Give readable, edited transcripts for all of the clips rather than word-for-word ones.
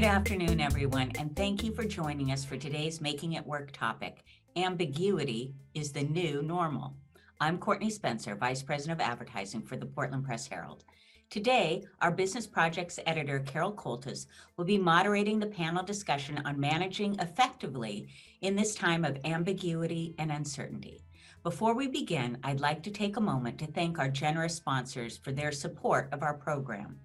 Good afternoon, everyone, and thank you for joining us for today's Making It Work topic. Ambiguity is the new normal. I'm Courtney Spencer, Vice President of Advertising for the Portland Press Herald. Today, our business projects editor, Carol Coultas, will be moderating the panel discussion on managing effectively in this time of ambiguity and uncertainty. Before we begin, I'd like to take a moment to thank our generous sponsors for their support of our program.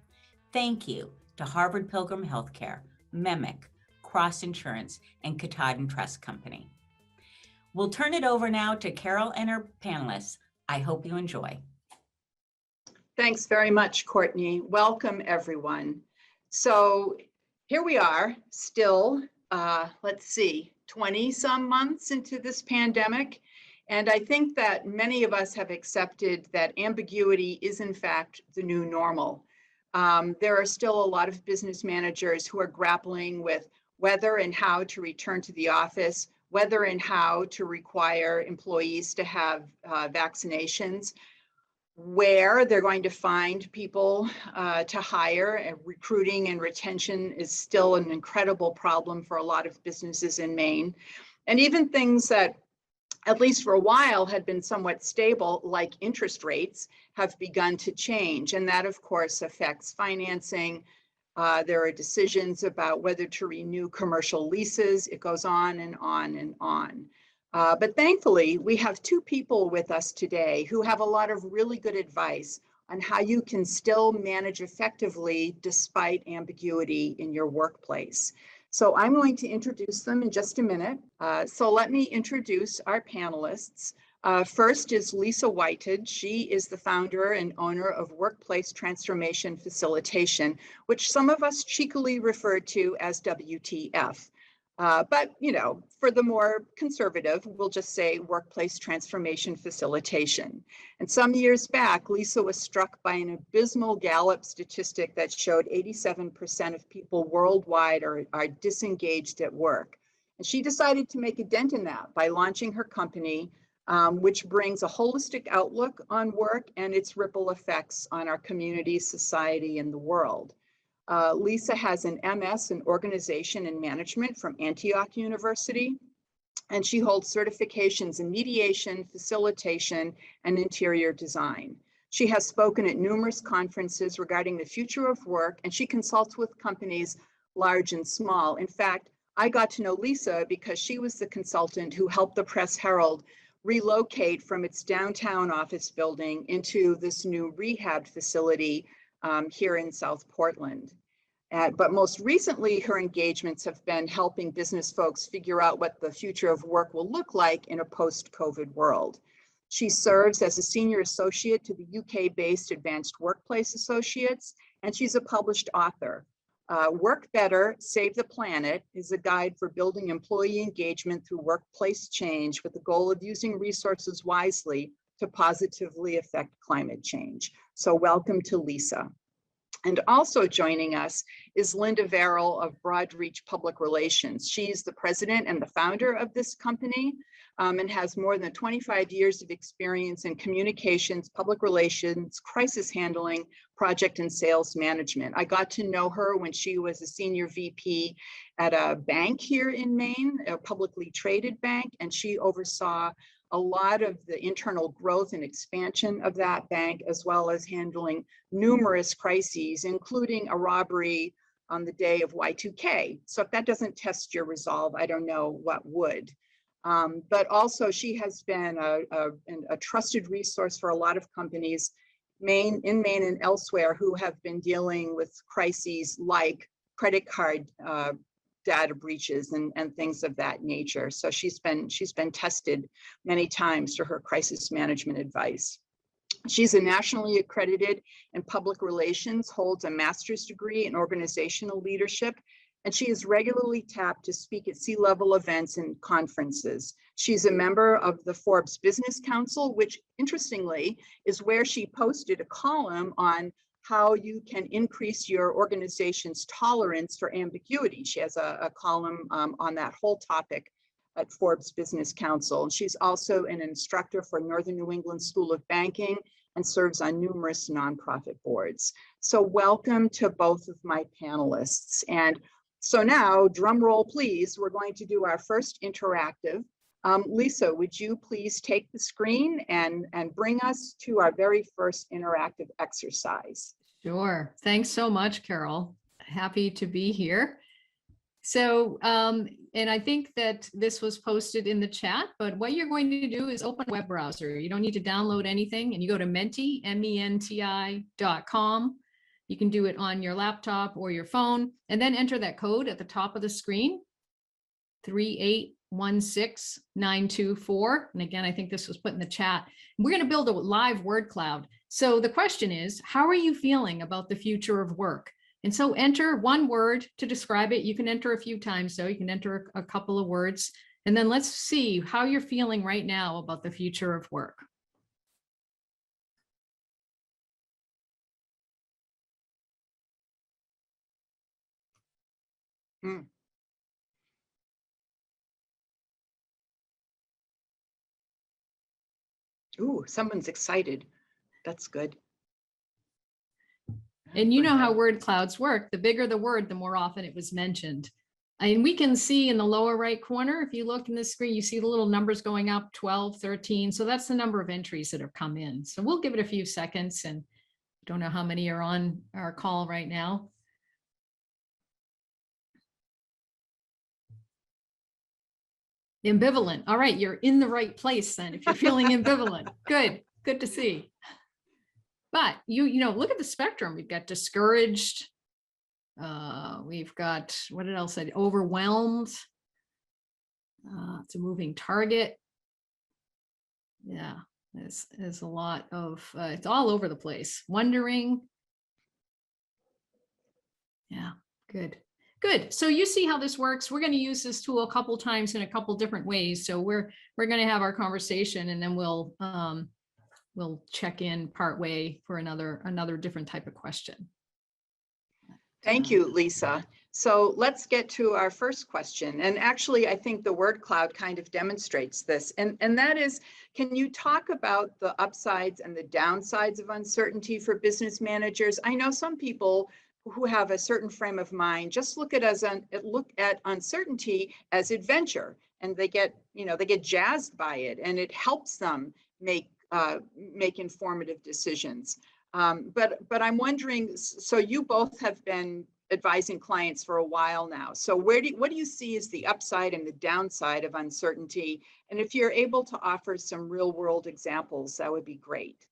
Thank you to Harvard Pilgrim Healthcare, Memic, Cross Insurance, and Katahdin Trust Company. We'll turn it over now to Carol and her panelists. I hope you enjoy. Thanks very much, Courtney. Welcome, everyone. So here we are, still, 20 some months into this pandemic. And I think that many of us have accepted that ambiguity is, in fact, the new normal. There are still a lot of business managers who are grappling with whether and how to return to the office, whether and how to require employees to have vaccinations, where they're going to find people to hire. And recruiting and retention is still an incredible problem for a lot of businesses in Maine. And even things that, at least for a while, had been somewhat stable, like interest rates, have begun to change. And that, of course, affects financing. There are decisions about whether to renew commercial leases. It goes on and on and on. But thankfully, we have two people with us today who have a lot of really good advice on how you can still manage effectively despite ambiguity in your workplace. So I'm going to introduce them in just a minute. So let me introduce our panelists. First is Lisa Whited. She is the founder and owner of Workplace Transformation Facilitation, which some of us cheekily refer to as WTF. But, you know, for the more conservative, we'll just say Workplace Transformation Facilitation. And some years back, Lisa was struck by an abysmal Gallup statistic that showed 87% of people worldwide are disengaged at work. And she decided to make a dent in that by launching her company, which brings a holistic outlook on work and its ripple effects on our community, society, and the world. Lisa has an MS in Organization and Management from Antioch University, and she holds certifications in mediation, facilitation, and interior design. She has spoken at numerous conferences regarding the future of work, and she consults with companies large and small. In fact, I got to know Lisa because she was the consultant who helped the Press Herald relocate from its downtown office building into this new rehab facility here in South Portland. But most recently, her engagements have been helping business folks figure out what the future of work will look like in a post-COVID world. She serves as a senior associate to the UK-based Advanced Workplace Associates, and she's a published author. Work Better, Save the Planet is a guide for building employee engagement through workplace change with the goal of using resources wisely to positively affect climate change. So welcome to Lisa. And also joining us is Linda Varrell of Broadreach Public Relations. She's the president and the founder of this company and has more than 25 years of experience in communications, public relations, crisis handling, project and sales management. I got to know her when she was a senior VP at a bank here in Maine, a publicly traded bank, and she oversaw a lot of the internal growth and expansion of that bank, as well as handling numerous crises, including a robbery on the day of Y2K. So if that doesn't test your resolve, I don't know what would. But also she has been a trusted resource for a lot of companies in Maine and elsewhere who have been dealing with crises like credit card data breaches and things of that nature. So she's been tested many times for her crisis management advice. She's a nationally accredited in public relations, holds a master's degree in organizational leadership, and she is regularly tapped to speak at C-level events and conferences. She's a member of the Forbes Business Council, which interestingly is where she posted a column on how you can increase your organization's tolerance for ambiguity. She has a column on that whole topic at Forbes Business Council. And she's also an instructor for Northern New England School of Banking and serves on numerous nonprofit boards. So welcome to both of my panelists. And So now, drum roll, please, we're going to do our first interactive. Lisa, would you please take the screen and bring us to our very first interactive exercise? Sure. Thanks so much, Carol. Happy to be here. So, and I think that this was posted in the chat, but what you're going to do is open a web browser. You don't need to download anything, and you go to menti, menti.com. You can do it on your laptop or your phone, and then enter that code at the top of the screen, 3816924. And again, I think this was put in the chat. We're going to build a live word cloud. So the question is, how are you feeling about the future of work? And so enter one word to describe it. You can enter a few times, so you can enter a couple of words, and then let's see how you're feeling right now about the future of work. Ooh, someone's excited. That's good. And you know how word clouds work. The bigger the word, the more often it was mentioned. And we can see in the lower right corner, if you look in the screen, you see the little numbers going up, 12, 13. So that's the number of entries that have come in. So we'll give it a few seconds, and don't know how many are on our call right now. Ambivalent. All right, you're in the right place then if you're feeling ambivalent. Good to see. But you know, look at the spectrum. We've got discouraged. We've got, what did I say? Overwhelmed. It's a moving target. Yeah, there's a lot of, it's all over the place. Wondering. Yeah, good. So you see how this works. We're going to use this tool a couple times in a couple different ways. So we're going to have our conversation, and then we'll check in partway for another different type of question. Thank you, Lisa. So let's get to our first question. And actually, I think the word cloud kind of demonstrates this. And that is, can you talk about the upsides and the downsides of uncertainty for business managers? I know some people who have a certain frame of mind just look at uncertainty as adventure, and they get jazzed by it, and it helps them make informative decisions. But I'm wondering, so you both have been advising clients for a while now. So what do you see as the upside and the downside of uncertainty? And if you're able to offer some real world examples, that would be great.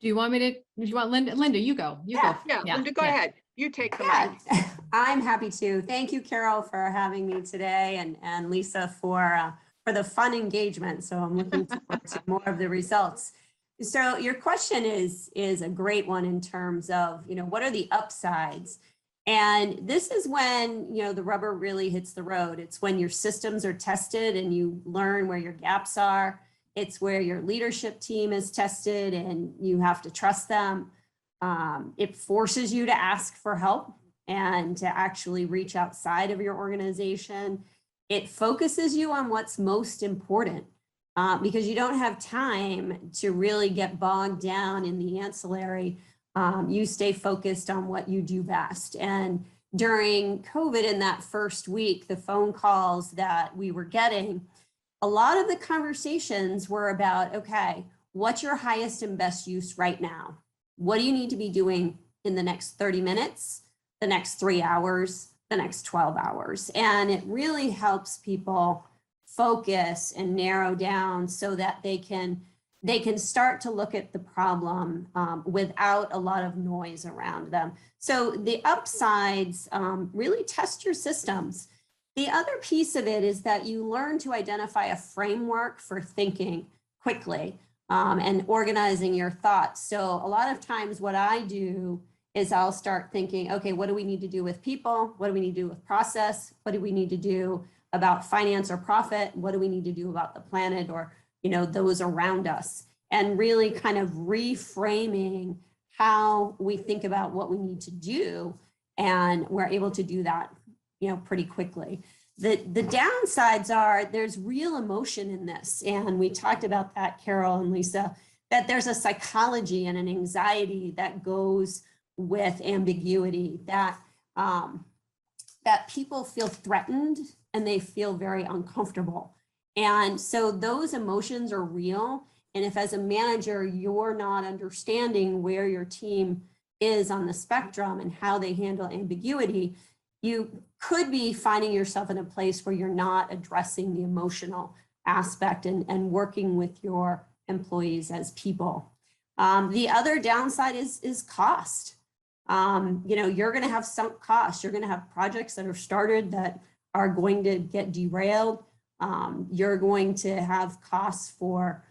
Do you want Linda? Linda, you go. Yeah, Linda, go ahead. You take the mic. I'm happy to. Thank you, Carol, for having me today, and Lisa for the fun engagement. So I'm looking forward to more of the results. So your question is a great one in terms of, what are the upsides? And this is when, the rubber really hits the road. It's when your systems are tested and you learn where your gaps are. It's where your leadership team is tested and you have to trust them. It forces you to ask for help and to actually reach outside of your organization. It focuses you on what's most important because you don't have time to really get bogged down in the ancillary. You stay focused on what you do best. And during COVID, in that first week, the phone calls that we were getting, a lot of the conversations were about, okay, what's your highest and best use right now? What do you need to be doing in the next 30 minutes, the next 3 hours, the next 12 hours? And it really helps people focus and narrow down so that they can start to look at the problem without a lot of noise around them. So the upsides really test your systems. The other piece of it is that you learn to identify a framework for thinking quickly and organizing your thoughts. So a lot of times what I do is I'll start thinking, okay, what do we need to do with people? What do we need to do with process? What do we need to do about finance or profit? What do we need to do about the planet or, those around us? And really kind of reframing how we think about what we need to do. And we're able to do that pretty quickly. The downsides are there's real emotion in this. And we talked about that, Carol and Lisa, that there's a psychology and an anxiety that goes with ambiguity, that that people feel threatened and they feel very uncomfortable. And so those emotions are real. And if as a manager, you're not understanding where your team is on the spectrum and how they handle ambiguity, you could be finding yourself in a place where you're not addressing the emotional aspect and working with your employees as people. The other downside is cost. You're going to have sunk costs. You're going to have projects that are started that are going to get derailed. You're going to have costs for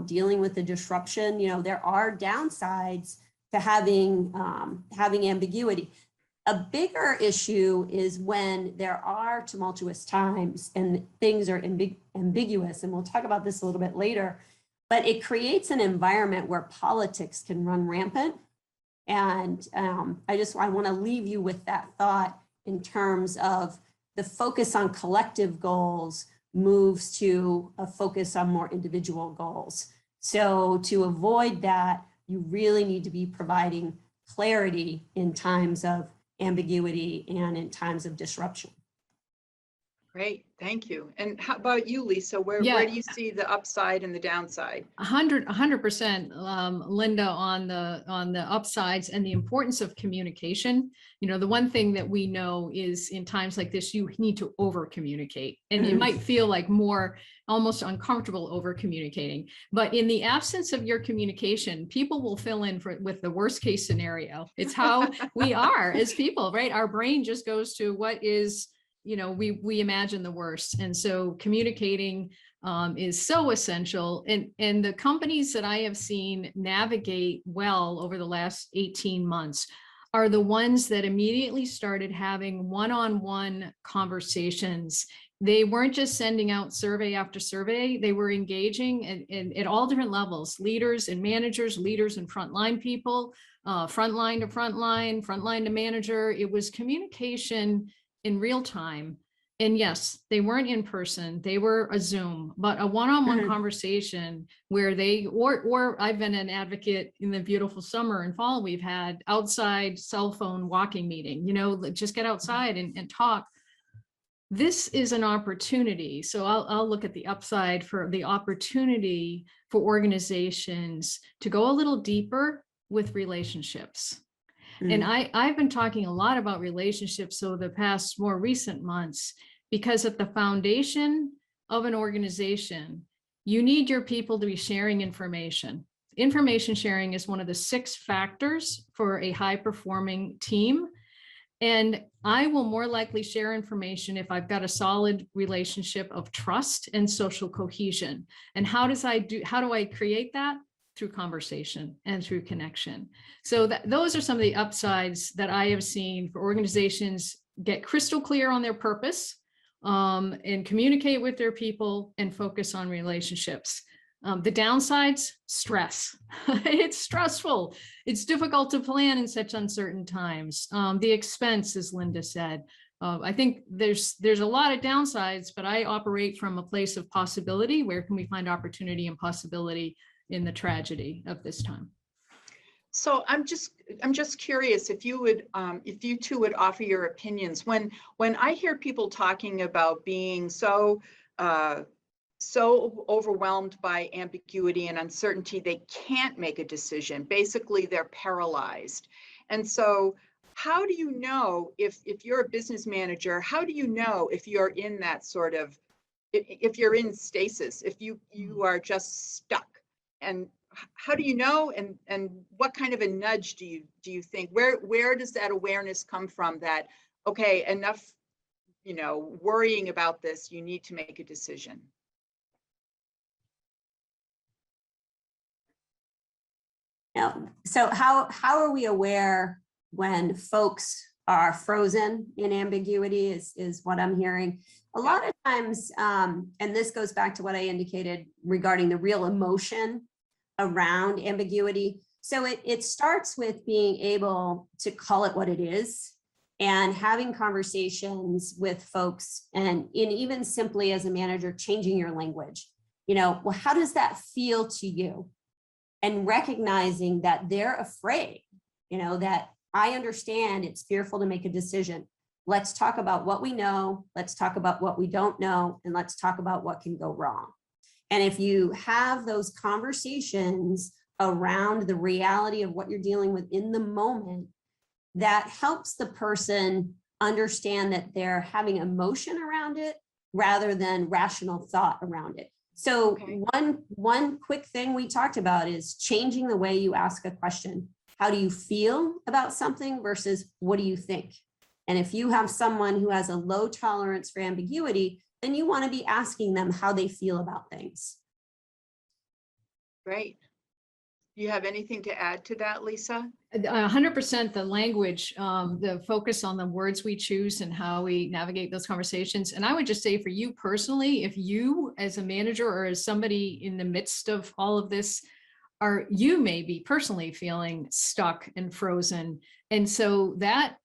dealing with the disruption. There are downsides to having ambiguity. A bigger issue is when there are tumultuous times and things are ambiguous, and we'll talk about this a little bit later, but it creates an environment where politics can run rampant. And I want to leave you with that thought in terms of the focus on collective goals moves to a focus on more individual goals. So to avoid that, you really need to be providing clarity in times of ambiguity and in times of disruption. Great, thank you. And how about you, Lisa? Where Yeah. do you see the upside and the downside? 100%, Linda, on the upsides and the importance of communication. The one thing that we know is in times like this, you need to over communicate, and it might feel like more almost uncomfortable over communicating. But in the absence of your communication, people will fill in with the worst case scenario. It's how we are as people, right? Our brain just goes to what is, we imagine the worst. And so communicating is so essential. And the companies that I have seen navigate well over the last 18 months are the ones that immediately started having one-on-one conversations. They weren't just sending out survey after survey, they were engaging at all different levels, leaders and managers, leaders and frontline people, frontline to frontline, frontline to manager. It was communication in real time. And yes, they weren't in person, they were a Zoom, but a one-on-one conversation where or I've been an advocate in the beautiful summer and fall, we've had outside cell phone walking meeting, just get outside and talk. This is an opportunity. So I'll look at the upside for the opportunity for organizations to go a little deeper with relationships. And I've been talking a lot about relationships over the past more recent months, because at the foundation of an organization, you need your people to be sharing information. Information sharing is one of the 6 factors for a high performing team. And I will more likely share information if I've got a solid relationship of trust and social cohesion. And how do I create that? Through conversation and through connection. So those are some of the upsides that I have seen for organizations get crystal clear on their purpose, and communicate with their people and focus on relationships. The downsides, stress. It's stressful. It's difficult to plan in such uncertain times. The expense, as Linda said. I think there's a lot of downsides, but I operate from a place of possibility. Where can we find opportunity and possibility in the tragedy of this time? So I'm just curious if you two would offer your opinions when I hear people talking about being so overwhelmed by ambiguity and uncertainty, they can't make a decision. Basically, they're paralyzed. And so how do you know if you're a business manager, how do you know if you're in that sort of, if you're in stasis, if you are just stuck? And how do you know, and what kind of a nudge do you think, where does that awareness come from that, okay, enough, worrying about this, you need to make a decision? So how are we aware when folks are frozen in ambiguity is what I'm hearing. A lot of times, and this goes back to what I indicated regarding the real emotion around ambiguity. So it starts with being able to call it what it is and having conversations with folks, and even simply as a manager, changing your language. Well, how does that feel to you? And recognizing that they're afraid, that I understand it's fearful to make a decision. Let's talk about what we know. Let's talk about what we don't know. And let's talk about what can go wrong. And if you have those conversations around the reality of what you're dealing with in the moment, that helps the person understand that they're having emotion around it rather than rational thought around it. So Okay. one quick thing we talked about is changing the way you ask a question. How do you feel about something versus what do you think? And if you have someone who has a low tolerance for ambiguity, then you want to be asking them how they feel about things. Great. Do you have anything to add to that, Lisa? 100% the language, the focus on the words we choose and how we navigate those conversations. And I would just say for you personally, if you as a manager or as somebody in the midst of all of this, you may be personally feeling stuck and frozen. And so that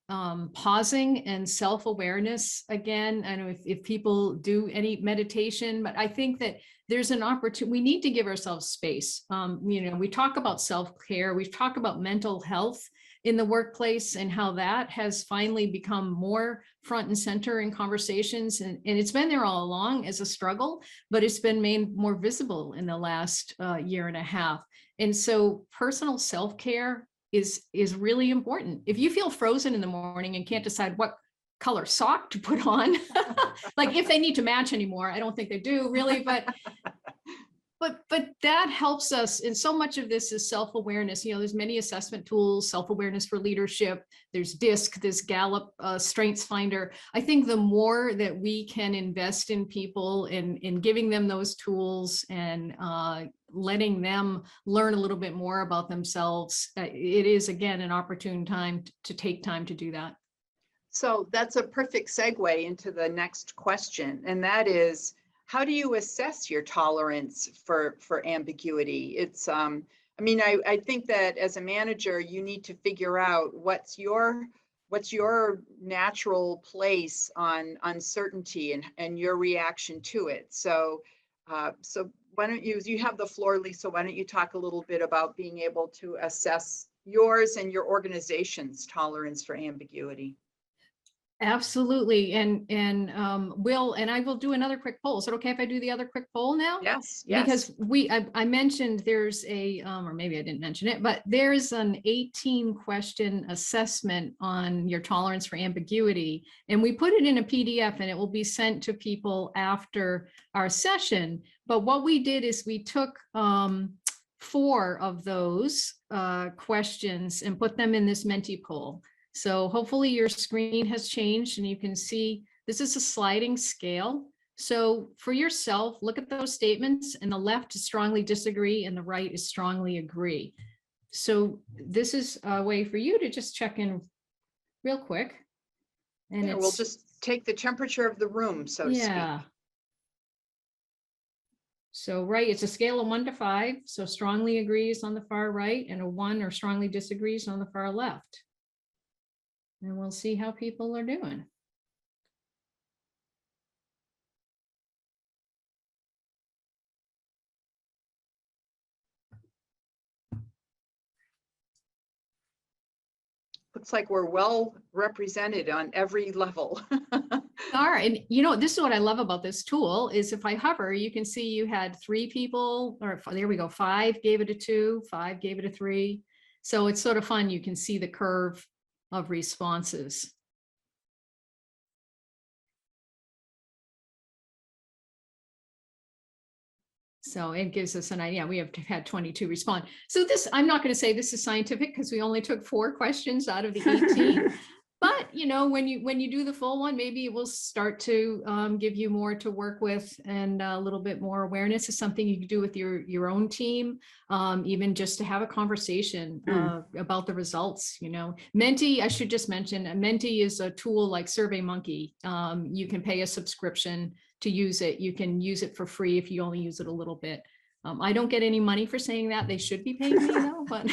pausing and self-awareness, again, I don't know if people do any meditation, but I think that there's an opportunity, we need to give ourselves space. We talk about self-care, we talk about mental health in the workplace and how that has finally become more front and center in conversations. And it's been there all along as a struggle, but it's been made more visible in the last year and a half. And so personal self-care is really important. If you feel frozen in the morning and can't decide what color sock to put on, like if they need to match anymore, I don't think they do really, but that helps us. And so much of this is self-awareness. There's many assessment tools, self-awareness for leadership. There's DISC, this Gallup Strengths Finder. I think the more that we can invest in people in giving them those tools and letting them learn a little bit more about themselves, it is, again, an opportune time to take time to do that. So that's a perfect segue into the next question. And that is, how do you assess your tolerance for ambiguity? It's, I think that as a manager, you need to figure out what's your natural place on uncertainty and your reaction to it. So why don't you have the floor, Lisa, why don't you talk a little bit about being able to assess yours and your organization's tolerance for ambiguity? Absolutely. And Will, and I will do another quick poll. Is it okay if I do the other quick poll now? Yes. Because I mentioned there's or maybe I didn't mention it, but there's an 18 question assessment on your tolerance for ambiguity. And we put it in a PDF and it will be sent to people after our session. But what we did is we took 4 of those questions and put them in this Menti poll. So hopefully your screen has changed and you can see this is a sliding scale. So for yourself, look at those statements, and the left is strongly disagree and the right is strongly agree. So this is a way for you to just check in real quick. And we'll just take the temperature of the room, so to speak. So right, it's a scale of 1 to 5. So strongly agrees on the far right and a 1 or strongly disagrees on the far left. And we'll see how people are doing. Looks like we're well represented on every level. All right, and this is what I love about this tool is if I hover, you can see you had 3 people, or there we go, 5 gave it a 2, 5 gave it a 3. So it's sort of fun. You can see the curve of responses. So it gives us an idea. We have had 22 respond. So this, I'm not going to say this is scientific because we only took 4 questions out of the 18. But when you do the full one, maybe it will start to give you more to work with and a little bit more awareness. Is something you can do with your own team, even just to have a conversation about the results. Menti, I should just mention, Menti is a tool like SurveyMonkey. You can pay a subscription to use it. You can use it for free if you only use it a little bit. I don't get any money for saying that. They should be paying me though, but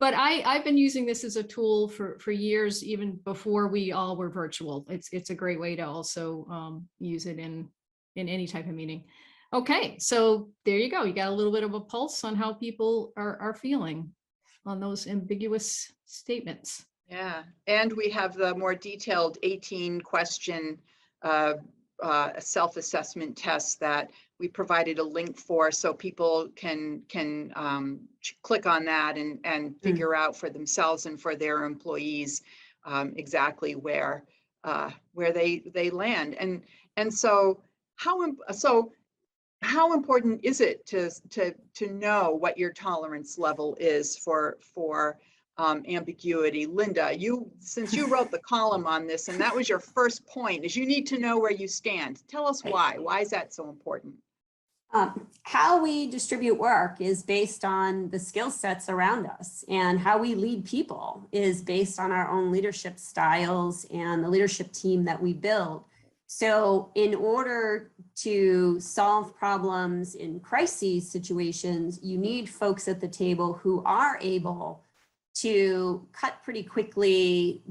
but I've been using this as a tool for years, even before we all were virtual. It's a great way to also use it in any type of meeting. Okay, so there you go. You got a little bit of a pulse on how people are feeling. on those ambiguous statements. Yeah, and we have the more detailed 18-question self-assessment test that we provided a link for, so people can click on that and figure out for themselves and for their employees exactly where they land. And so how important is it to know what your tolerance level is for ambiguity? Linda, since you wrote the column on this, and that was your first point, is you need to know where you stand. Tell us why. Why is that so important? How we distribute work is based on the skill sets around us, and how we lead people is based on our own leadership styles and the leadership team that we build. So in order to solve problems in crises situations, you need folks at the table who are able to cut pretty quickly,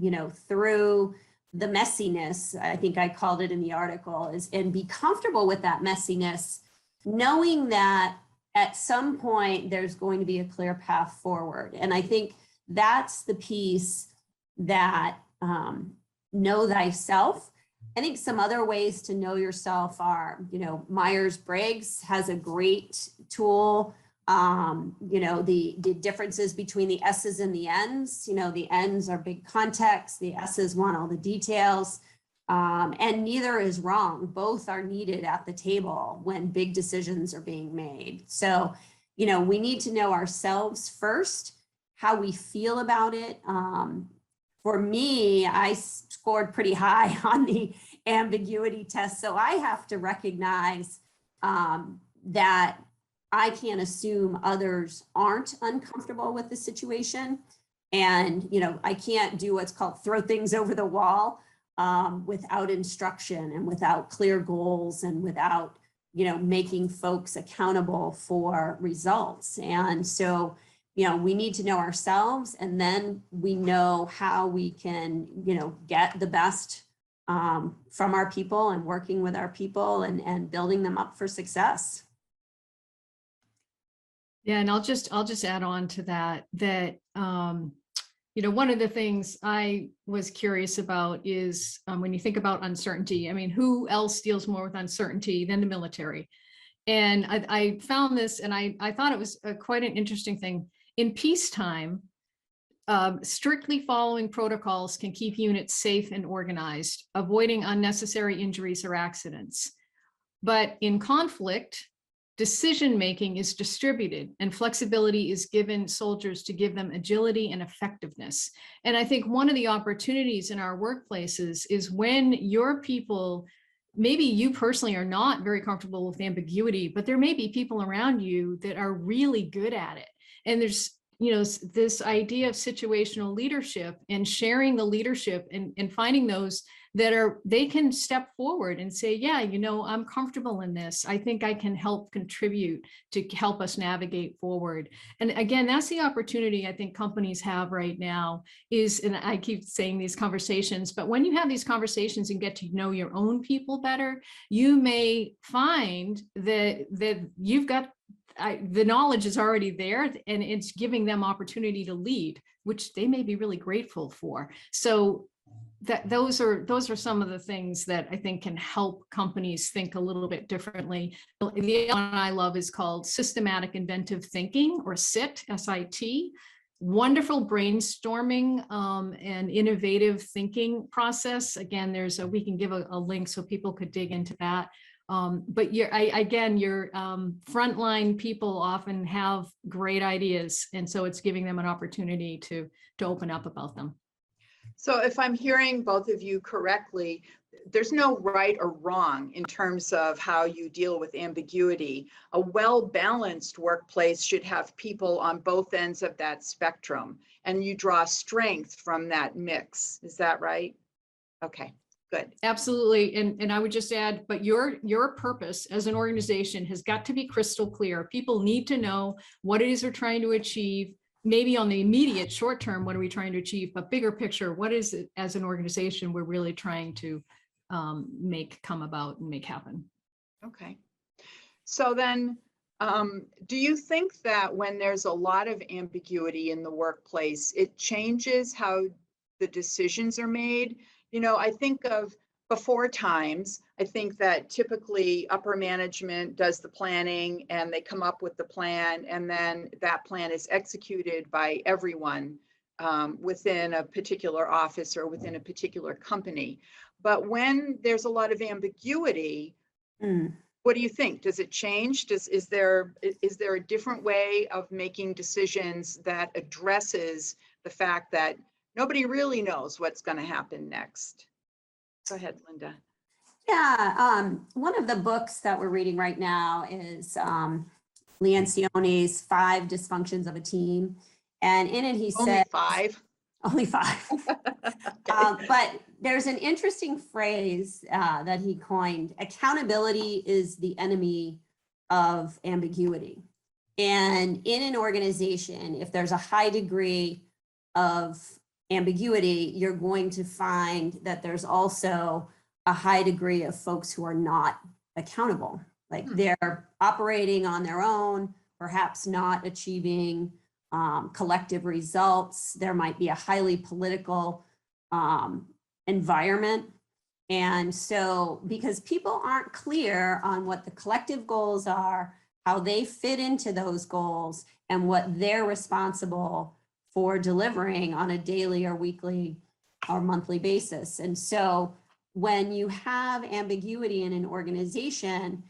through the messiness, I think I called it in the article, and be comfortable with that messiness, knowing that at some point there's going to be a clear path forward. And I think that's the piece that know thyself. I think some other ways to know yourself are, Myers-Briggs has a great tool. The differences between the S's and the N's, the N's are big context, the S's want all the details, and neither is wrong. Both are needed at the table when big decisions are being made. So, we need to know ourselves first, how we feel about it. For me, I scored pretty high on the ambiguity test. So I have to recognize that I can't assume others aren't uncomfortable with the situation. And, I can't do what's called throw things over the wall without instruction and without clear goals and without, making folks accountable for results. And so, we need to know ourselves, and then we know how we can, get the best from our people and working with our people and building them up for success. Yeah, and I'll just add on to that, one of the things I was curious about is when you think about uncertainty, who else deals more with uncertainty than the military? And I found this, and I thought it was quite an interesting thing. In peacetime, strictly following protocols can keep units safe and organized, avoiding unnecessary injuries or accidents. But in conflict, decision-making is distributed and flexibility is given soldiers to give them agility and effectiveness. And I think one of the opportunities in our workplaces is when your people, maybe you personally are not very comfortable with ambiguity, but there may be people around you that are really good at it. And there's, this idea of situational leadership and sharing the leadership and finding those that they can step forward and say, yeah, I'm comfortable in this. I think I can help contribute to help us navigate forward. And again, that's the opportunity I think companies have right now and I keep saying these conversations, but when you have these conversations and get to know your own people better, you may find that you've got the knowledge is already there, and it's giving them opportunity to lead, which they may be really grateful for. So those are some of the things that I think can help companies think a little bit differently. The one I love is called systematic inventive thinking, or SIT, S-I-T. Wonderful brainstorming and innovative thinking process. Again, we can give a link so people could dig into that. But your frontline people often have great ideas, and so it's giving them an opportunity to open up about them. So if I'm hearing both of you correctly, there's no right or wrong in terms of how you deal with ambiguity. A well-balanced workplace should have people on both ends of that spectrum, and you draw strength from that mix. Is that right? Okay. Good. Absolutely. And I would just add, but your purpose as an organization has got to be crystal clear. People need to know what it is they're trying to achieve. Maybe on the immediate short term, what are we trying to achieve? But bigger picture, what is it as an organization we're really trying to make come about and make happen? Okay. So then Do you think that when there's a lot of ambiguity in the workplace, it changes how the decisions are made? You know, I think of before times, I think that typically upper management does the planning and they come up with the plan, and then that plan is executed by everyone within a particular office or within a particular company. But when there's a lot of ambiguity, what do you think? Does it change? Is there a different way of making decisions that addresses the fact that nobody really knows what's going to happen next? Go ahead, Linda. Yeah, one of the books that we're reading right now is Leoncione's 5 Dysfunctions of a Team. And in it, he said— Only 5. But there's an interesting phrase that he coined: accountability is the enemy of ambiguity. And in an organization, if there's a high degree of ambiguity, you're going to find that there's also a high degree of folks who are not accountable. Like they're operating on their own, perhaps not achieving collective results. There might be a highly political environment. And so because people aren't clear on what the collective goals are, how they fit into those goals, and what they're responsible for delivering on a daily or weekly or monthly basis. And so when you have ambiguity in an organization,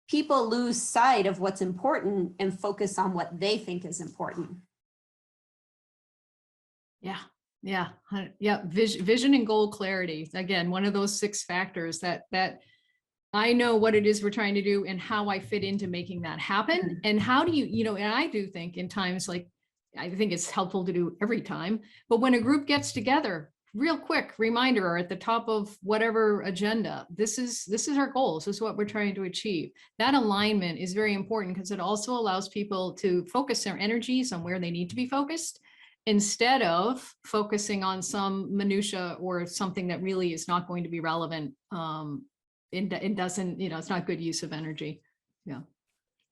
people lose sight of what's important and focus on what they think is important. Yeah. Vision and goal clarity. Again, one of those 6 factors that I know what it is we're trying to do and how I fit into making that happen. And how do you, and I do think in times like, I think it's helpful to do every time, but when a group gets together, real quick reminder, or at the top of whatever agenda, this is our goals. This is what we're trying to achieve. That alignment is very important because it also allows people to focus their energies on where they need to be focused, instead of focusing on some minutia or something that really is not going to be relevant. It doesn't, it's not good use of energy. Yeah.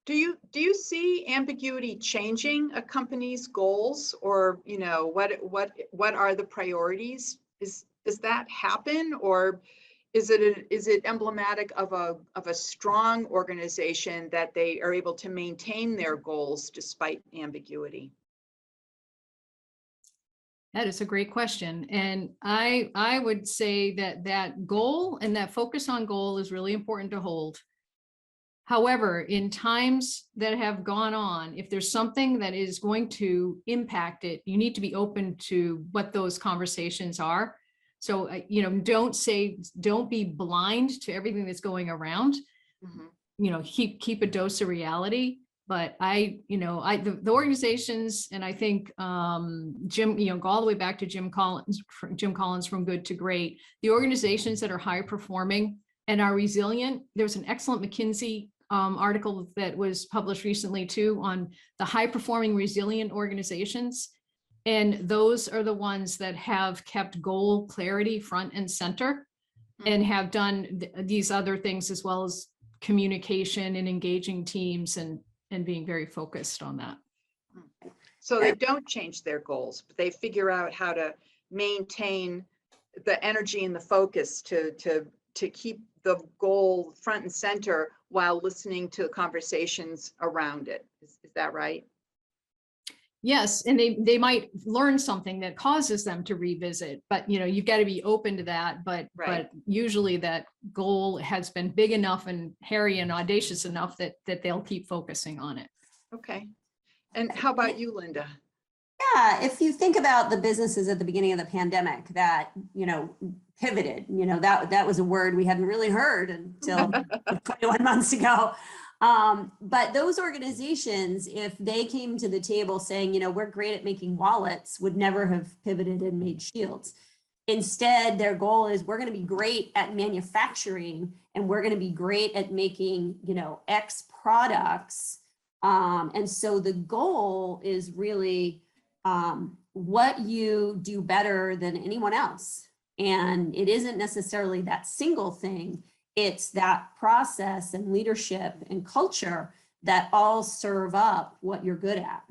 Do you see ambiguity changing a company's goals, or what are the priorities? Does that happen, or is it emblematic of a strong organization that they are able to maintain their goals despite ambiguity? That is a great question. And I would say that goal and that focus on goal is really important to hold. However, in times that have gone on, if there's something that is going to impact it, you need to be open to what those conversations are. So, don't be blind to everything that's going around. Keep a dose of reality. But the organizations, and I think Jim, go all the way back to Jim Collins from Good to Great, the organizations that are high performing and are resilient. There's an excellent McKinsey article that was published recently too on the high performing resilient organizations. And those are the ones that have kept goal clarity front and center and have done these other things, as well as communication and engaging teams and being very focused on that. So they don't change their goals, but they figure out how to maintain the energy and the focus to keep the goal front and center while listening to conversations around it. Is that right? Yes, and they might learn something that causes them to revisit, but you've got to be open to that. But usually that goal has been big enough and hairy and audacious enough that they'll keep focusing on it. Okay. And how about you, Linda? Yeah, if you think about the businesses at the beginning of the pandemic that, pivoted, that was a word we hadn't really heard until 21 months ago. But those organizations, if they came to the table saying, we're great at making wallets, would never have pivoted and made shields. Instead, their goal is we're going to be great at manufacturing, and we're going to be great at making, X products. And so the goal is really what you do better than anyone else. And it isn't necessarily that single thing. It's that process and leadership and culture that all serve up what you're good at.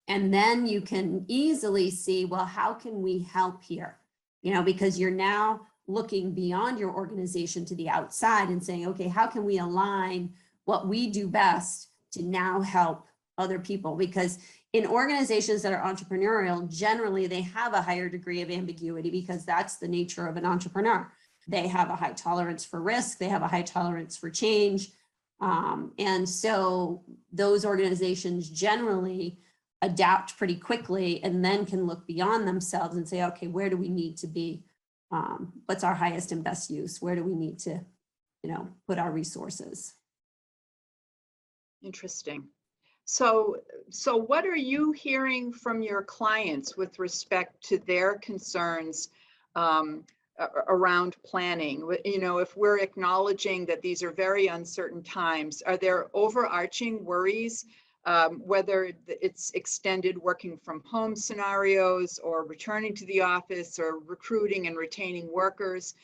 And then you can easily see, well, how can we help here? You know, because you're now looking beyond your organization to the outside and saying, okay, how can we align what we do best to now help other people? Because in organizations that are entrepreneurial, generally they have a higher degree of ambiguity because that's the nature of an entrepreneur. They have a high tolerance for risk. They have a high tolerance for change. And so those organizations generally adapt pretty quickly and then can look beyond themselves and say, okay, where do we need to be? What's our highest and best use? Where do we need to, put our resources? Interesting. So what are you hearing from your clients with respect to their concerns around planning? If we're acknowledging that these are very uncertain times, are there overarching worries, whether it's extended working from home scenarios or returning to the office or recruiting and retaining workers?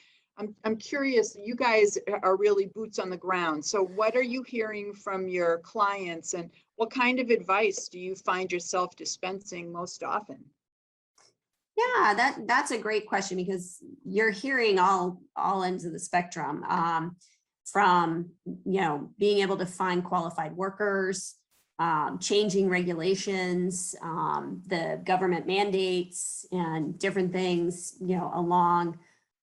I'm curious, you guys are really boots on the ground. So what are you hearing from your clients, and what kind of advice do you find yourself dispensing most often? Yeah, that's a great question, because you're hearing all ends of the spectrum, from, being able to find qualified workers, changing regulations, the government mandates and different things, along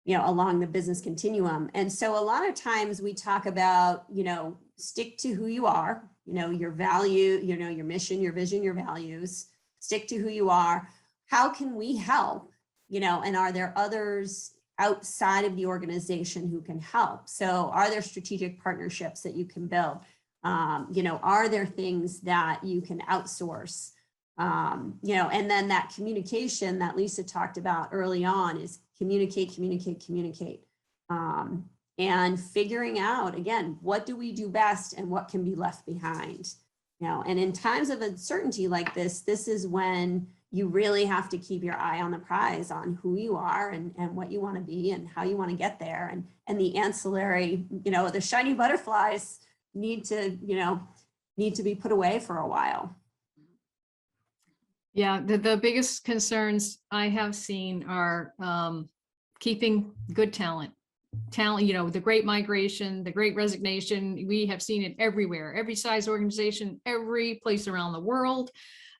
the business continuum. And so a lot of times we talk about, stick to who you are, your value, your mission, your vision, your values, stick to who you are. How can we help? And are there others outside of the organization who can help? So are there strategic partnerships that you can build? Are there things that you can outsource? And then that communication that Lisa talked about early on is communicate. And figuring out, again, what do we do best and what can be left behind? And in times of uncertainty like this is when you really have to keep your eye on the prize on who you are and what you want to be and how you want to get there. And the ancillary, the shiny butterflies need to be put away for a while. Yeah, the biggest concerns I have seen are keeping good talent, the great migration, the great resignation. We have seen it everywhere, every size organization, every place around the world,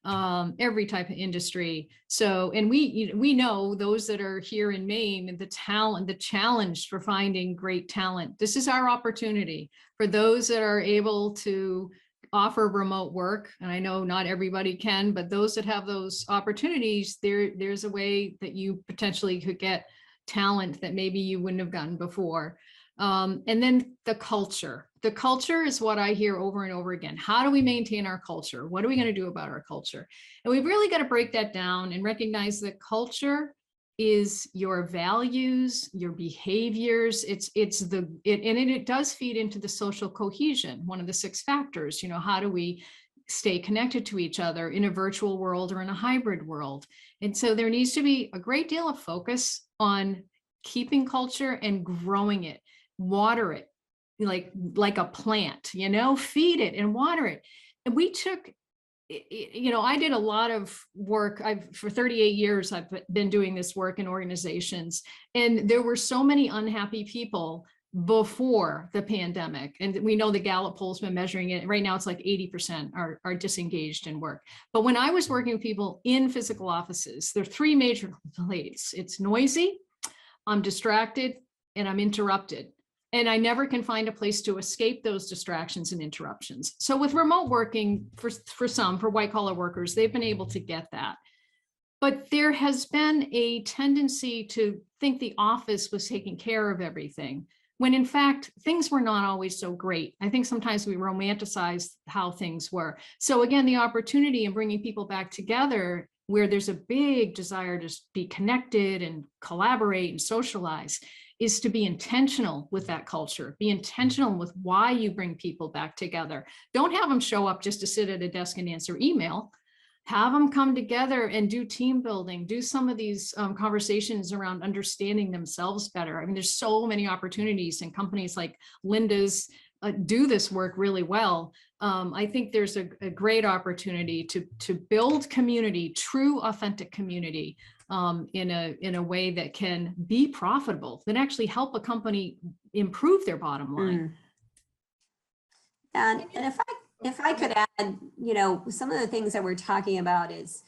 every type of industry. So, and we know those that are here in Maine, the challenge for finding great talent. This is our opportunity for those that are able to offer remote work. And I know not everybody can, but those that have those opportunities, there's a way that you potentially could get talent that maybe you wouldn't have gotten before. And then the culture is what I hear over and over again. How do we maintain our culture? What are we going to do about our culture? And we've really got to break that down and recognize that culture is your values, your behaviors. It does feed into the social cohesion, one of the 6 factors. How do we stay connected to each other in a virtual world or in a hybrid world? And so there needs to be a great deal of focus on keeping culture and growing it. Water it like a plant, feed it and water it. And we took, I did a lot of work. For 38 years, I've been doing this work in organizations, and there were so many unhappy people before the pandemic. And we know the Gallup poll's been measuring it. Right now, it's like 80% are disengaged in work. But when I was working with people in physical offices, there are 3 major complaints. It's noisy, I'm distracted, and I'm interrupted. And I never can find a place to escape those distractions and interruptions. So with remote working, for white collar workers, they've been able to get that. But there has been a tendency to think the office was taking care of everything, when in fact, things were not always so great. I think sometimes we romanticize how things were. So again, the opportunity in bringing people back together where there's a big desire to be connected and collaborate and socialize is to be intentional with that culture, be intentional with why you bring people back together. Don't have them show up just to sit at a desk and answer email. Have them come together and do team building, do some of these conversations around understanding themselves better. I mean, there's so many opportunities in companies like Linda's do this work really well, I think there's a great opportunity to build community, true, authentic community, in a way that can be profitable, that actually help a company improve their bottom line. And if I could add, some of the things that we're talking about is,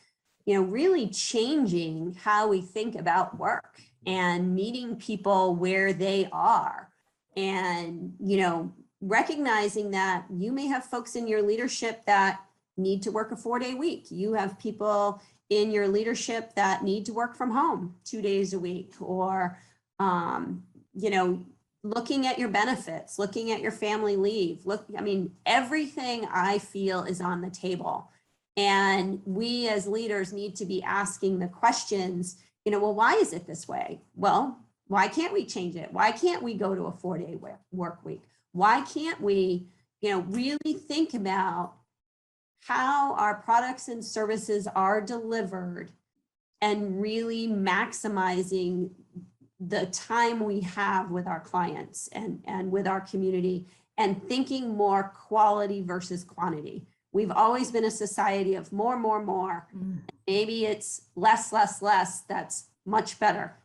really changing how we think about work and meeting people where they are, and, recognizing that you may have folks in your leadership that need to work a 4-day week. You have people in your leadership that need to work from home 2 days a week, or, looking at your benefits, looking at your family leave. Everything I feel is on the table. And we as leaders need to be asking the questions, well, why is it this way? Well, why can't we change it? Why can't we go to a 4-day work week? Why can't we, really think about how our products and services are delivered and really maximizing the time we have with our clients and with our community, and thinking more quality versus quantity. We've always been a society of more. Maybe it's less. That's much better.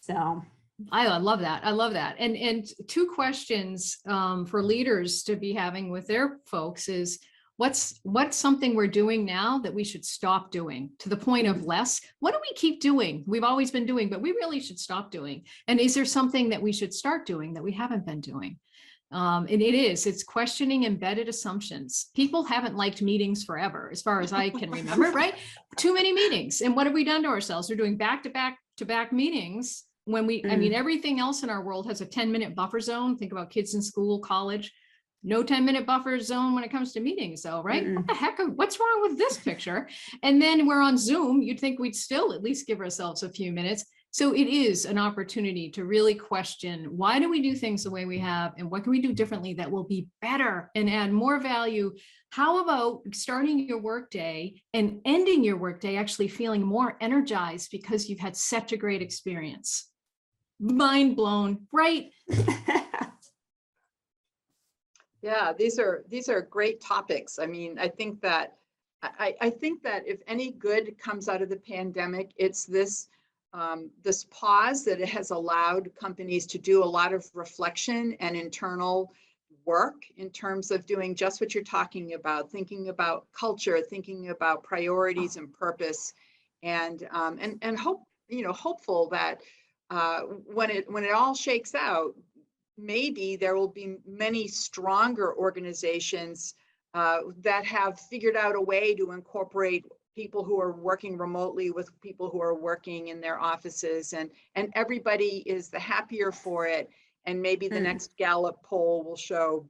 So I love that. I love that. And 2 questions for leaders to be having with their folks is, what's something we're doing now that we should stop doing, to the point of less? What do we keep doing? We've always been doing, but we really should stop doing. And is there something that we should start doing that we haven't been doing? And it's questioning embedded assumptions. People haven't liked meetings forever, as far as I can remember, right? Too many meetings. And what have we done to ourselves? We're doing back-to-back meetings when everything else in our world has a 10-minute buffer zone. Think about kids in school, college. No 10-minute buffer zone when it comes to meetings, though, right? What the heck? What's wrong with this picture? And then we're on Zoom. You'd think we'd still at least give ourselves a few minutes. So it is an opportunity to really question, why do we do things the way we have, and what can we do differently that will be better and add more value? How about starting your workday and ending your workday actually feeling more energized because you've had such a great experience? Mind blown, right? Yeah, these are great topics. I think that if any good comes out of the pandemic, it's this pause that it has allowed companies to do a lot of reflection and internal work in terms of doing just what you're talking about, thinking about culture, thinking about priorities and purpose, and hopeful that when it all shakes out, maybe there will be many stronger organizations that have figured out a way to incorporate people who are working remotely with people who are working in their offices, and everybody is the happier for it. And maybe the next Gallup poll will show,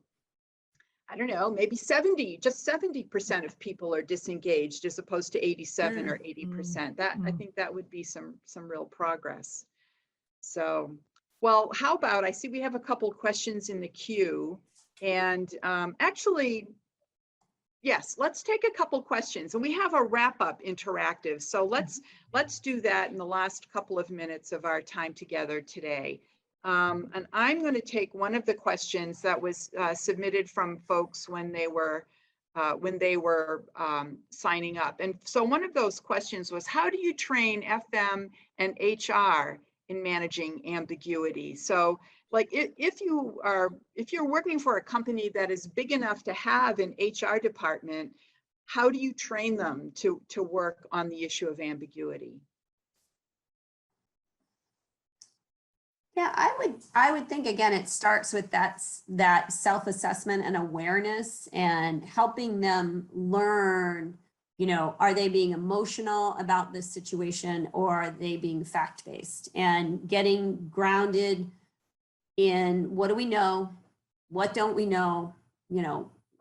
I don't know, maybe 70% of people are disengaged, as opposed to 87 or 80%. I think that would be some real progress. So, well, how about, I see we have a couple questions in the queue, and actually, yes, let's take a couple questions, and we have a wrap-up interactive. So let's do that in the last couple of minutes of our time together today. And I'm going to take one of the questions that was submitted from folks when they were signing up. And so one of those questions was, how do you train FM and HR in managing ambiguity? So, like, if you're working for a company that is big enough to have an HR department, how do you train them to work on the issue of ambiguity? Yeah, I would think, again, it starts with that self-assessment and awareness, and helping them learn, are they being emotional about this situation, or are they being fact-based, and getting grounded in what do we know, what don't we know,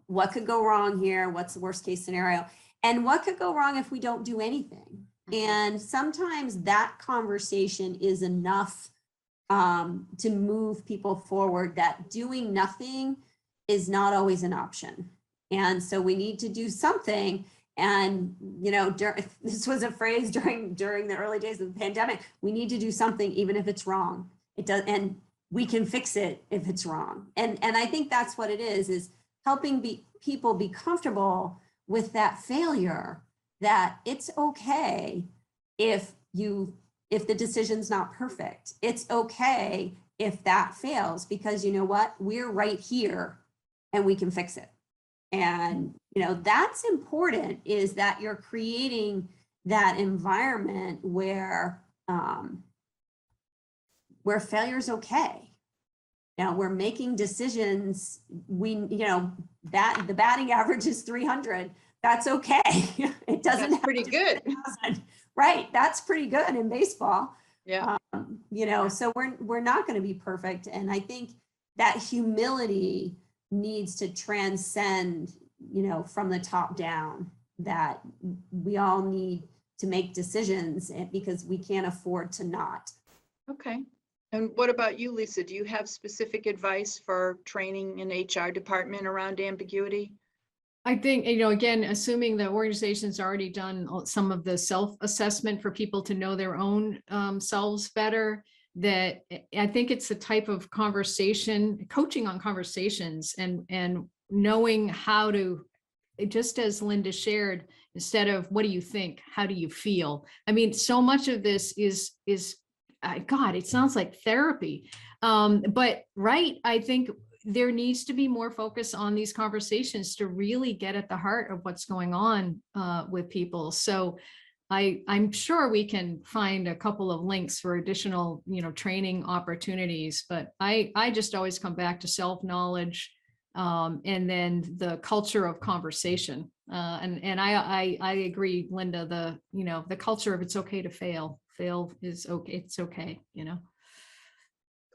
what could go wrong here, what's the worst case scenario, and what could go wrong if we don't do anything. And sometimes that conversation is enough to move people forward, that doing nothing is not always an option. And so we need to do something. And, this was a phrase during the early days of the pandemic, we need to do something even if it's wrong. It does, and we can fix it if it's wrong. And I think that's what it is helping people be comfortable with that failure, that it's okay if the decision's not perfect. It's okay if that fails, because you know what, we're right here and we can fix it. And, you know, that's important, is that you're creating that environment where failure is okay. Now we're making decisions. That the batting average is 300. That's okay. It doesn't. That's pretty good. Right. That's pretty good in baseball. Yeah. So we're not going to be perfect. And I think that humility needs to transcend, from the top down, that we all need to make decisions because we can't afford to not. Okay. And what about you, Lisa? Do you have specific advice for training in HR department around ambiguity? I think, again, assuming the organization's already done some of the self-assessment for people to know their own selves better, that I think it's the type of conversation, coaching on conversations, and knowing how to, just as Linda shared, instead of what do you think, how do you feel? I mean, so much of this is God, it sounds like therapy. But right, I think there needs to be more focus on these conversations to really get at the heart of what's going on with people. So I'm sure we can find a couple of links for additional, training opportunities, but I just always come back to self-knowledge, and then the culture of conversation. And I agree, Linda, the culture of it's okay to fail. Fail is okay. It's okay,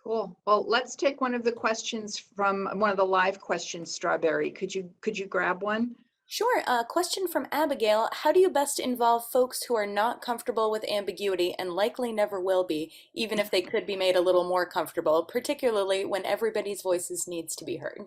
Cool. Well, let's take one of the questions from one of the live questions, Strawberry. Could you grab one? Sure. Question from Abigail. How do you best involve folks who are not comfortable with ambiguity and likely never will be, even if they could be made a little more comfortable, particularly when everybody's voices needs to be heard?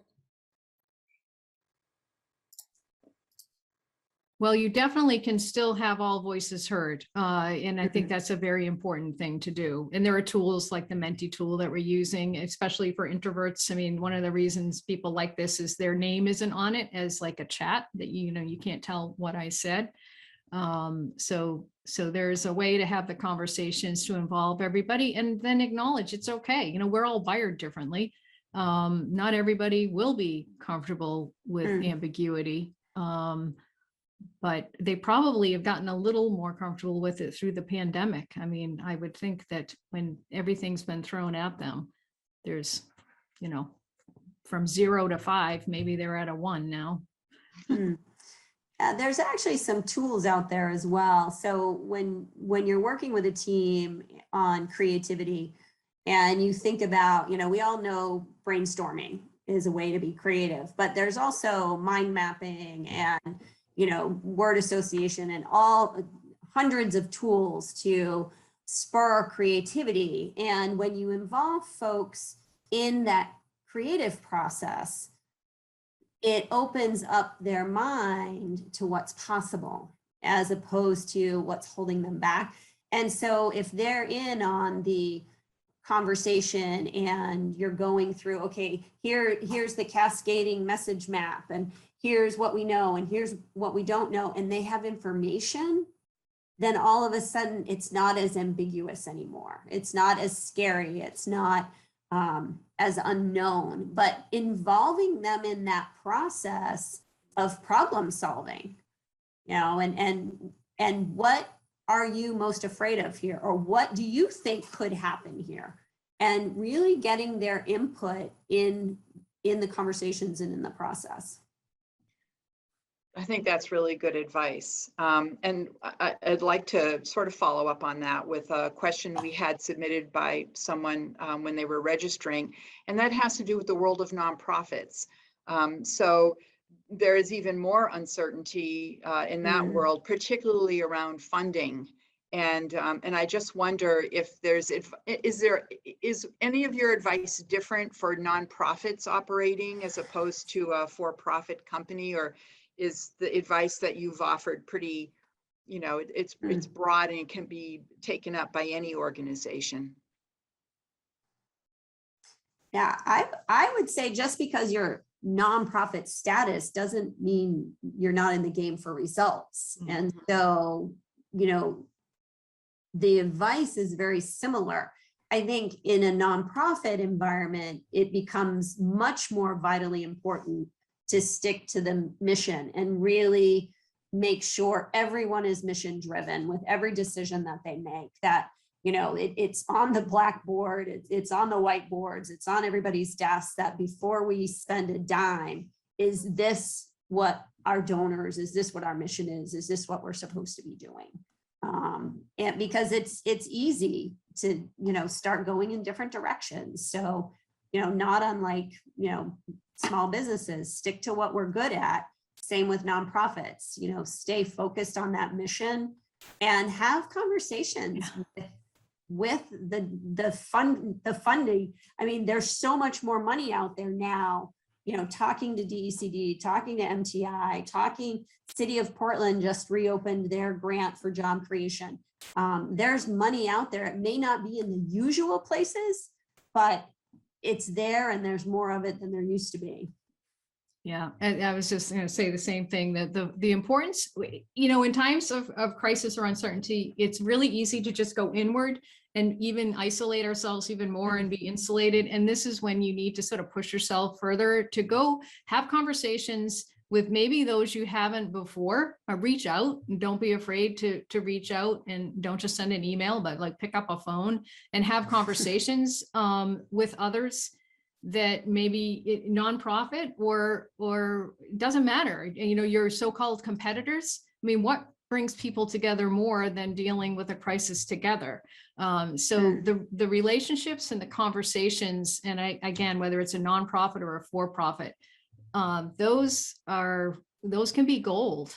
Well, you definitely can still have all voices heard. And I think that's a very important thing to do. And there are tools like the Menti tool that we're using, especially for introverts. I mean, one of the reasons people like this is their name isn't on it as like a chat that, you can't tell what I said. So there's a way to have the conversations to involve everybody and then acknowledge it's okay. We're all wired differently. Not everybody will be comfortable with ambiguity. But they probably have gotten a little more comfortable with it through the pandemic. I mean, I would think that when everything's been thrown at them, there's, from 0 to 5, maybe they're at a 1 now. There's actually some tools out there as well. So when you're working with a team on creativity and you think about, we all know brainstorming is a way to be creative, but there's also mind mapping and word association and all hundreds of tools to spur creativity. And when you involve folks in that creative process, it opens up their mind to what's possible as opposed to what's holding them back. And so if they're in on the conversation and you're going through, okay, here's the cascading message map, and here's what we know, and here's what we don't know, and they have information, then all of a sudden it's not as ambiguous anymore. It's not as scary. It's not as unknown, but involving them in that process of problem solving, and what are you most afraid of here? Or what do you think could happen here? And really getting their input in the conversations and in the process. I think that's really good advice. And I'd like to sort of follow up on that with a question we had submitted by someone when they were registering, and that has to do with the world of nonprofits. So there is even more uncertainty in that world, particularly around funding. And I just wonder if is any of your advice different for nonprofits operating as opposed to a for-profit company, or is the advice that you've offered pretty, it's broad and it can be taken up by any organization? Yeah, I would say just because you're nonprofit status doesn't mean you're not in the game for results. Mhm. And so, the advice is very similar. I think in a nonprofit environment, it becomes much more vitally important to stick to the mission and really make sure everyone is mission driven with every decision that they make, that it's on the blackboard, it's on the whiteboards, it's on everybody's desk, that before we spend a dime, is this what our donors, is this what our mission is this what we're supposed to be doing? And because it's easy to start going in different directions. So not unlike small businesses, stick to what we're good at. Same with nonprofits, stay focused on that mission and have conversations with the funding. I mean, there's so much more money out there now, talking to DECD, talking to MTI, City of Portland just reopened their grant for job creation. There's money out there. It may not be in the usual places, but it's there and there's more of it than there used to be. Yeah, and I was just going to say the same thing, that the importance, in times of crisis or uncertainty, it's really easy to just go inward and even isolate ourselves even more and be insulated. And this is when you need to sort of push yourself further to go have conversations with maybe those you haven't before, or reach out, and don't be afraid to reach out, and don't just send an email, but like pick up a phone and have conversations with others that maybe nonprofit or doesn't matter, your so-called competitors. I mean, what brings people together more than dealing with a crisis together? So the relationships and the conversations, and again, whether it's a nonprofit or a for-profit, those can be gold.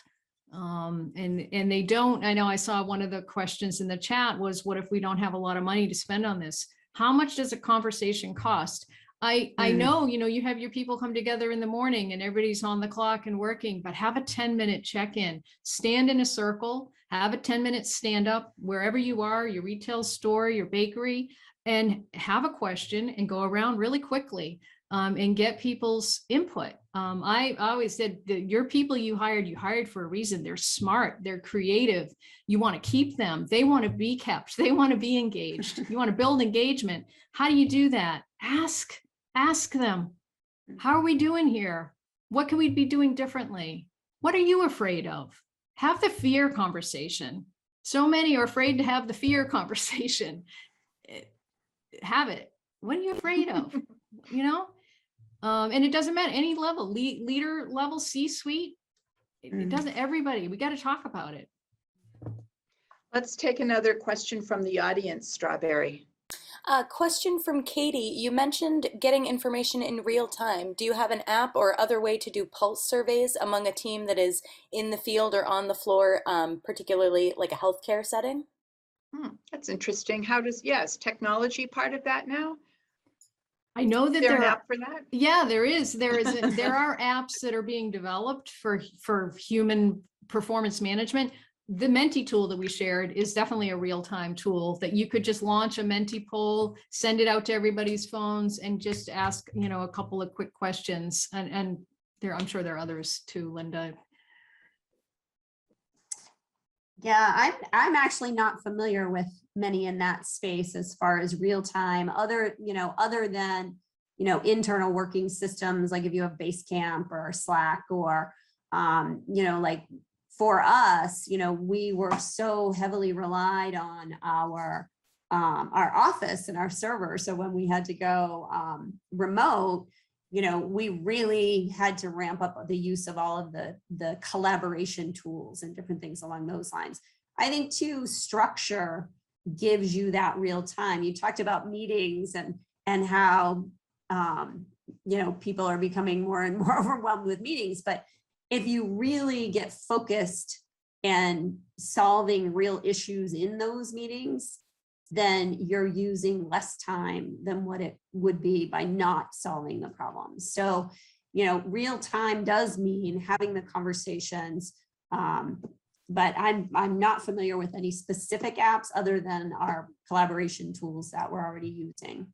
And they don't, I know I saw one of the questions in the chat was, what if we don't have a lot of money to spend on this? How much does a conversation cost? I know, you have your people come together in the morning and everybody's on the clock and working, but have a 10-minute check-in, stand in a circle, have a 10-minute stand up wherever you are, your retail store, your bakery, and have a question and go around really quickly and get people's input. I always said that your people you hired for a reason. They're smart, they're creative. You want to keep them. They want to be kept. They want to be engaged. You want to build engagement. How do you do that? Ask them, how are we doing here? What can we be doing differently? What are you afraid of? Have the fear conversation. So many are afraid to have the fear conversation. Have it. What are you afraid of? And it doesn't matter any level, leader level, C-suite. It doesn't, everybody, we got to talk about it. Let's take another question from the audience, Strawberry. Question from Katie. You mentioned getting information in real time. Do you have an app or other way to do pulse surveys among a team that is in the field or on the floor, particularly like a healthcare setting? That's interesting. Yes, technology part of that now? I know that there an app for that? Yeah, there is. There are apps that are being developed for human performance management. The Menti tool that we shared is definitely a real-time tool that you could just launch a Menti poll, send it out to everybody's phones, and just ask, a couple of quick questions. And I'm sure there are others too, Linda. Yeah, I'm actually not familiar with many in that space as far as real time, other than internal working systems, like if you have Basecamp or Slack or like for us, we were so heavily relied on our office and our server. So when we had to go remote, we really had to ramp up the use of all of the collaboration tools and different things along those lines. I think too, structure gives you that real time. You talked about meetings and how people are becoming more and more overwhelmed with meetings, but if you really get focused and solving real issues in those meetings, then you're using less time than what it would be by not solving the problems. So, real time does mean having the conversations, but I'm not familiar with any specific apps other than our collaboration tools that we're already using.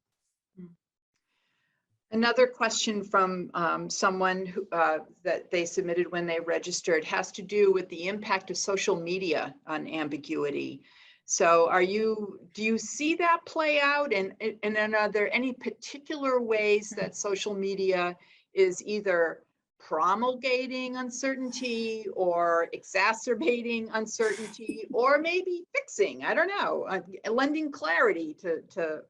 Another question from someone who, that they submitted when they registered has to do with the impact of social media on ambiguity. So do you see that play out? And then are there any particular ways that social media is either promulgating uncertainty or exacerbating uncertainty, or maybe fixing, I don't know, lending clarity to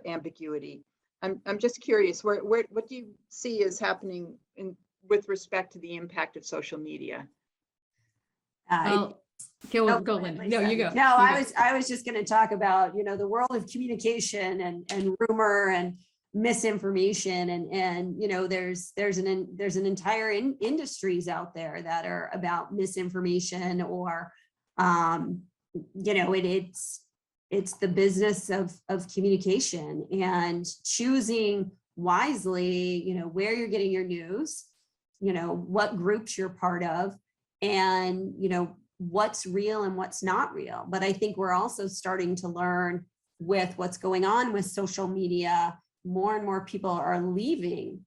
ambiguity? I'm just curious, what do you see is happening with respect to the impact of social media? Go, go, Linda. No, you go. No, You go. I was just going to talk about, the world of communication and rumor and misinformation and there's an entire industries out there that are about misinformation, or it's the business of communication and choosing wisely, where you're getting your news, what groups you're part of, and what's real and what's not real. But I think we're also starting to learn with what's going on with social media. More and more people are leaving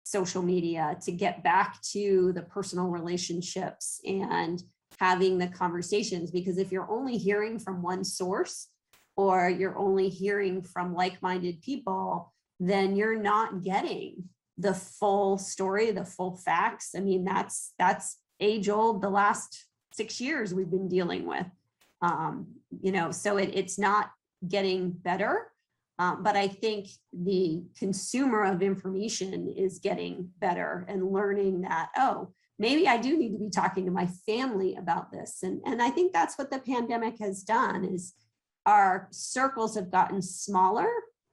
social media to get back to the personal relationships and having the conversations, because if you're only hearing from one source, or you're only hearing from like-minded people, then you're not getting the full story, the full facts. I mean, that's age old, the last 6 years we've been dealing with, so it's not getting better. But I think the consumer of information is getting better and learning that, oh, maybe I do need to be talking to my family about this. And I think that's what the pandemic has done, is our circles have gotten smaller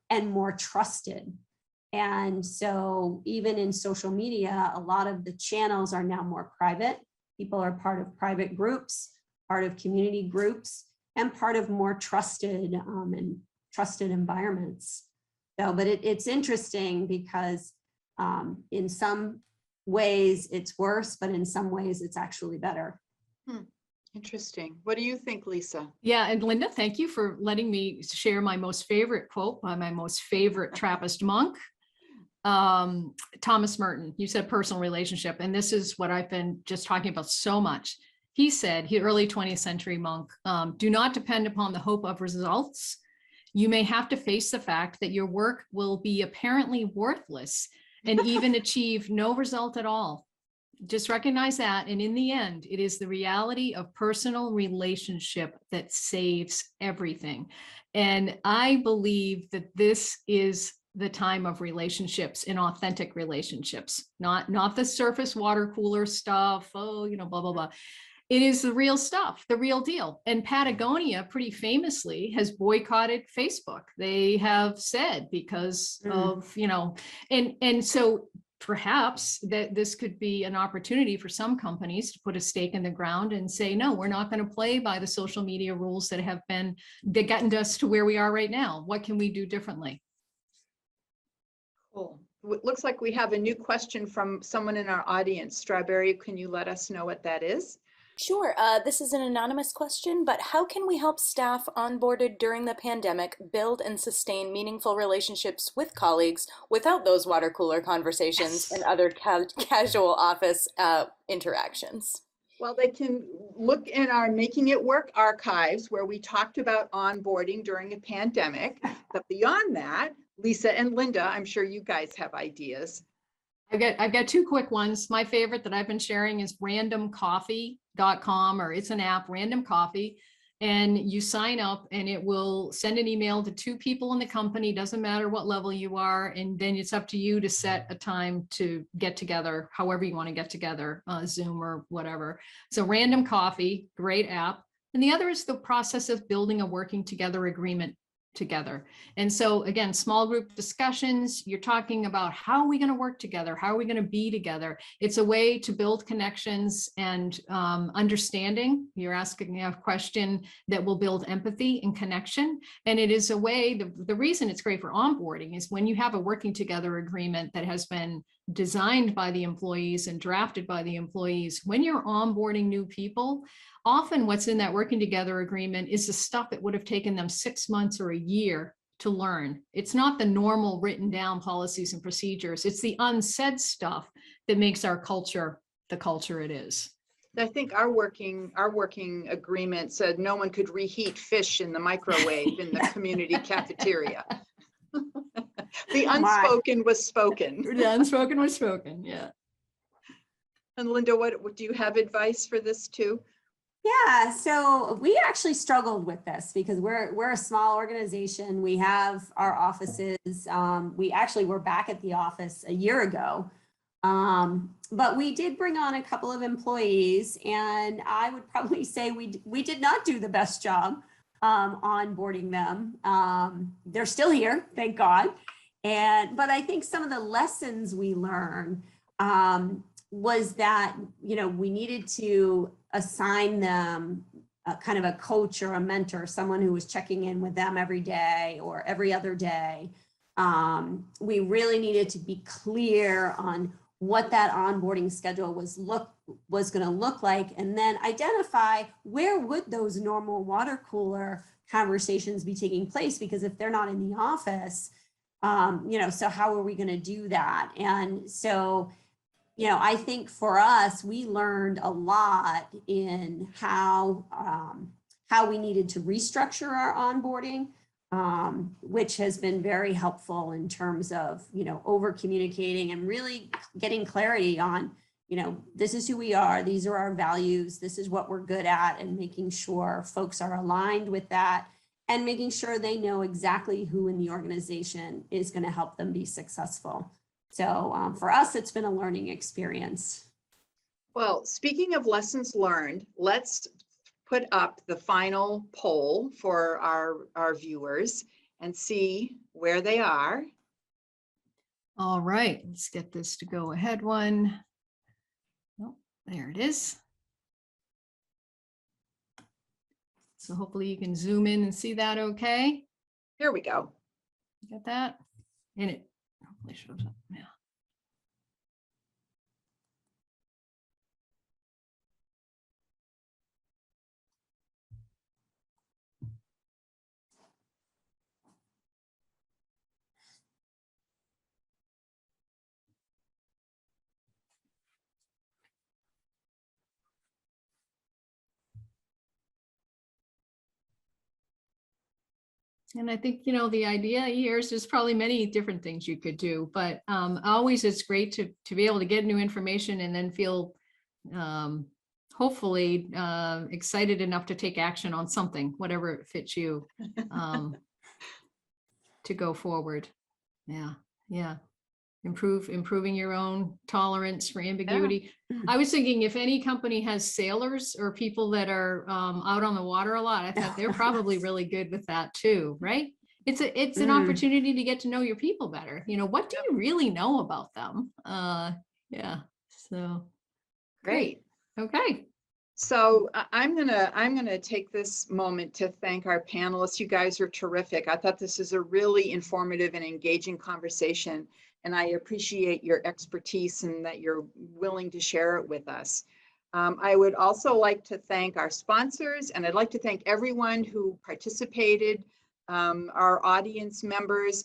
and more trusted. And so even in social media, a lot of the channels are now more private. People are part of private groups, part of community groups, and part of more trusted and trusted environments. So, but it's interesting because in some ways it's worse, but in some ways it's actually better. Interesting. What do you think, Lisa? Yeah, and Linda, thank you for letting me share my most favorite quote by my most favorite Trappist monk, Thomas Merton. You said personal relationship, and this is what I've been just talking about so much. He said, early 20th century monk, do not depend upon the hope of results. You may have to face the fact that your work will be apparently worthless and even achieve no result at all. Just recognize that. And in the end, it is the reality of personal relationship that saves everything. And I believe that this is the time of relationships, in authentic relationships, not the surface water cooler stuff. Oh, blah, blah, blah. It is the real stuff, the real deal. And Patagonia pretty famously has boycotted Facebook. They have said because of, and so perhaps that this could be an opportunity for some companies to put a stake in the ground and say, no, we're not going to play by the social media rules that have gotten us to where we are right now. What can we do differently? Cool. It looks like we have a new question from someone in our audience. Strawberry, can you let us know what that is? Sure. This is an anonymous question, but how can we help staff onboarded during the pandemic build and sustain meaningful relationships with colleagues without those water cooler conversations and other casual office interactions? Well, they can look in our Making It Work archives where we talked about onboarding during a pandemic. But beyond that, Lisa and Linda, I'm sure you guys have ideas. I've got two quick ones. My favorite that I've been sharing is randomcoffee.com, or it's an app, Random Coffee, and you sign up and it will send an email to 2 people in the company, doesn't matter what level you are, and then it's up to you to set a time to get together, however you want to get together, Zoom or whatever. So Random Coffee, great app. And the other is the process of building a working together agreement together. And so again, small group discussions, you're talking about how are we going to work together? How are we going to be together? It's a way to build connections and understanding. You're asking a question that will build empathy and connection. And it is a way, the reason it's great for onboarding is when you have a working together agreement that has been designed by the employees and drafted by the employees, when you're onboarding new people, often what's in that working together agreement is the stuff that would have taken them 6 months or a year to learn. It's not the normal written down policies and procedures. It's the unsaid stuff that makes our culture the culture it is. I think our working agreement said no one could reheat fish in the microwave in the community cafeteria. The unspoken was spoken. The unspoken was spoken, yeah. And Linda, what do you have advice for this too? Yeah, so we actually struggled with this because we're a small organization. We have our offices. We actually were back at the office a year ago. But we did bring on a couple of employees, and I would probably say we did not do the best job onboarding them. They're still here, thank God. But I think some of the lessons we learned was that, you know, we needed to assign them a kind of a coach or a mentor, someone who was checking in with them every day or every other day. We really needed to be clear on what that onboarding schedule was going to look like, and then identify where would those normal water cooler conversations be taking place, because if they're not in the office, you know, so how are we going to do that? And so, you know, I think for us, we learned a lot in how we needed to restructure our onboarding, which has been very helpful in terms of, you know, over communicating and really getting clarity on, you know, this is who we are, these are our values, this is what we're good at, and making sure folks are aligned with that and making sure they know exactly who in the organization is going to help them be successful. So for us, it's been a learning experience. Well, speaking of lessons learned, let's put up the final poll for our viewers and see where they are. All right, let's get this to go ahead one. Oh, there it is. So hopefully you can zoom in and see that okay. Here we go. Got that? And it hopefully shows up. Yeah. And I think, you know, the idea here is there's probably many different things you could do, but always it's great to be able to get new information and then feel hopefully excited enough to take action on something, whatever fits you, to go forward. Yeah. Improving your own tolerance for ambiguity. Yeah. I was thinking if any company has sailors or people that are out on the water a lot, I thought they're probably really good with that too, right? It's an opportunity to get to know your people better. You know, what do you really know about them? Yeah, so great. Okay. So I'm gonna take this moment to thank our panelists. You guys are terrific. I thought this is a really informative and engaging conversation, and I appreciate your expertise and that you're willing to share it with us. I would also like to thank our sponsors, and I'd like to thank everyone who participated, our audience members.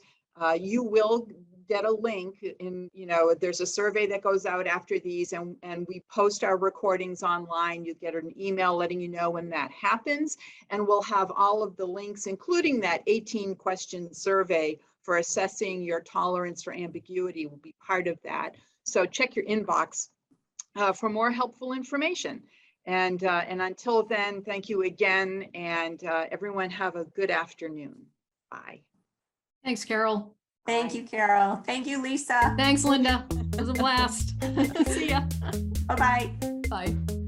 You will get a link in, you know, there's a survey that goes out after these, and we post our recordings online. You get an email letting you know when that happens, and we'll have all of the links, including that 18-question survey for assessing your tolerance for ambiguity will be part of that. So check your inbox for more helpful information. And until then, thank you again, and everyone have a good afternoon. Bye. Thanks, Carol. Thank you, Carol. Thank you, Lisa. Thanks, Linda. It was a blast. See ya. Bye-bye. Bye.